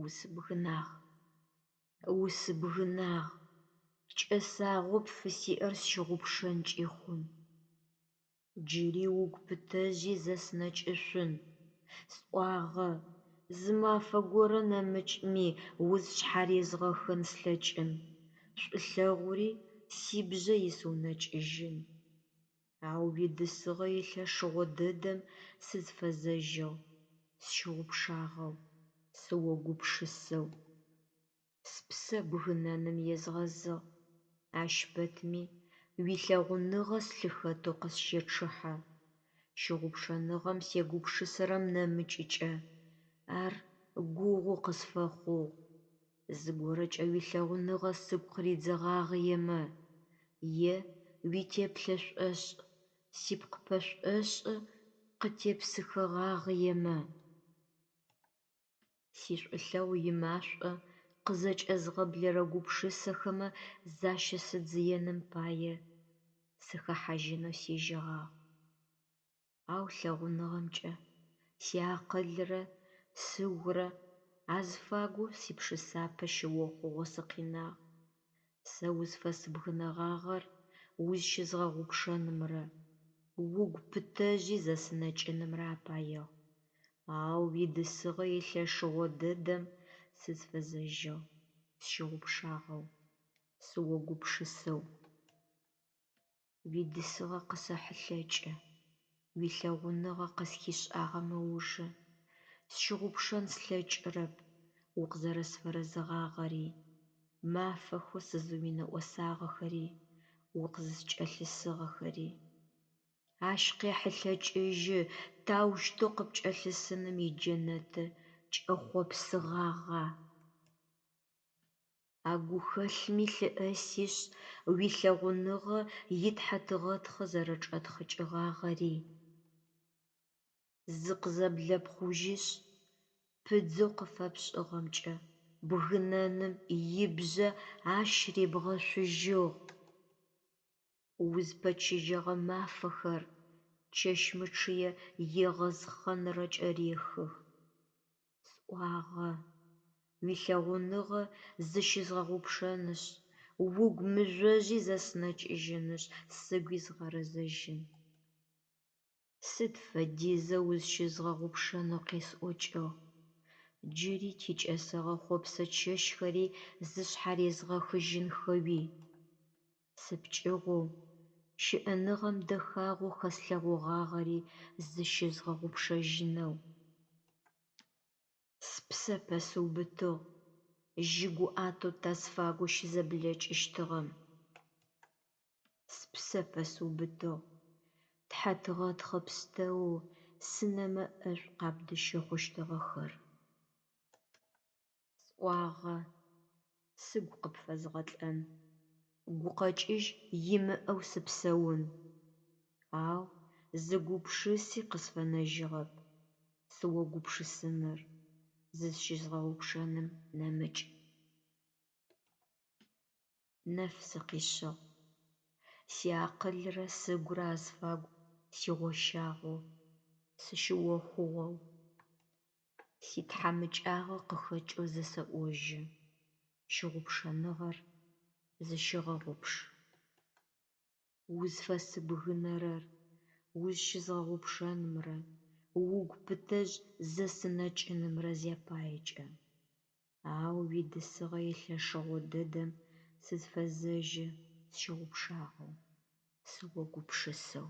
Усыбгынагъ, кӏэсагъоп сиӏэр сщыгъупшэнкӏи хъун. Джыри угу пытэжъи зэснэкӏышъун. Сӏуагъэ, зы мафэ горэ нэмыкӏми уз шъхьарезгъэхэн слъэкӏын. Шӏулъэгъури сибжъэ ис унэкӏыжьын. Ау уидысыгъэ илъэшыгъо дэдэм сызфэзэжьыгъ, сщыгъупшагъэу, сыогупшысэу. Спысэ бгынэным езгъэзыгъ, ащ пэтми уилъэгъуныгъэ слъыхэтэу къысщечъыхьэ. Щыгъупшэныгъэм сегупшысэрэм нэмыкӏыкӏэ ар гугъу къысфэхъугъ. Зыгорэкӏэ уилъэгъуныгъэ сыгу къыридзэгъагъемэ, е уитеплъэшӏошӏ, сипкъыпэшӏошӏ къытепсыхэгъагъемэ. Сишӏулъэгъу имашӏо къызэкӏэзгъэблэрэ гупшысэхэмэ защэсыдзыеным пае сыхэхьажьынэу сижьыгъагъ. Ау лъэгъуныгъэмкӏэ сиакъылрэ сыгурэ азыфагу сипшысапэ щыохъугъо сыкъинагъ. Сэ узфэсыбгынэгъагъэр узщызгъэгъупшэнымрэ угу пытэжъи зэсынэкӏынымрэ апаеу. Ау уидысыгъэ илъэшыгъо дэдэм сызфэзэжьыгъ, сщыгъупшагъэу, сыогупшысэу. Уидысыгъэ къысэхьылъэкӏы, уилъэгъуныгъэ къысхишӏагъэмэ ужэ. Сщыгъупшэн слъэкӏырэп укъызэрэсфэрэзэгъагъэри, мафэхэу сызыуинэӏосагъэхэри, укъызыскӏэлъысыгъэхэри. Ащ къехьылъэкӏыжьы таущтэу къыпкӏэлъысыным иджэнэты кӏэхъопсыгъагъа. А гухэлъми лъыӏэсишъ уилъэгъуныгъэ итхьэтыгъэтхэ зэрэчӏэтхъыкӏыгъагъэри. Зы къызэблэпхъужьышъ пыдзэу къыфэпшӏыгъэмкӏэ бгынэным ибжъэ ащ ребгъэшъужьыгъ. Узпэчыжьыгъэ мафэхэр чэщмычые егъэзхъэнрэкӏэ рехых. Сӏуагъэ, уилъэгъуныгъэ зыщызгъэгъупшэнышъ, угу мыжъожьи зэсынэкӏыжьынышъ сыгу изгъэрэзэжьын. Сыд фэдизэу узщызгъэгъупшэнэу къесӏокӏыгъ? Джыри тикӏэсэгъэ хъопсэ чэщхэри зышъхьарезгъэхыжьынхэуи. Сыпкӏыгъу, щыӏэныгъэм дэхагъэу хэслъэгъугъагъэри зыщызгъэгъупшэжьынэу. Спысэ пэсыубытыгъ, жьы гуӏатэу тасфагу щызэблэкӏыщтыгъэм. Спысэ пэсыубытыгъ, тхьэтыгъэтхэ пстэу сынэмэ ӏэшӏу къабдыщэхъущтыгъэхэр. Сӏуагъэ, сыгу къыпфэзгъэлӏэн, гукъэкӏыжь имыӏэу сыпсэун. Ау зыгупшыси къысфэнэжьыгъэп, сыогупшысыныр зыщызгъэгъупшэным нэмыкӏ. Нэф сыкъищыгъ, сиакъылрэ сыгурэ азыфагу сигъощагъэу, сыщыохъугъэу, ситхьамыкӏагъэ къыхэкӏэу зэсэӏожьы. Щыгъупшэныгъэр зыщыгъэгъупш. Узфэсыбгынэрэр узщызгъэгъупшэнымрэ угу пытэжъ зэсынэкӏынымрэ зяпаекӏэ. Ау уидысыгъэ илъэшыгъо дэдэм сызфэзэжьы, сщыгъупшагъэу, сыогупшысэу.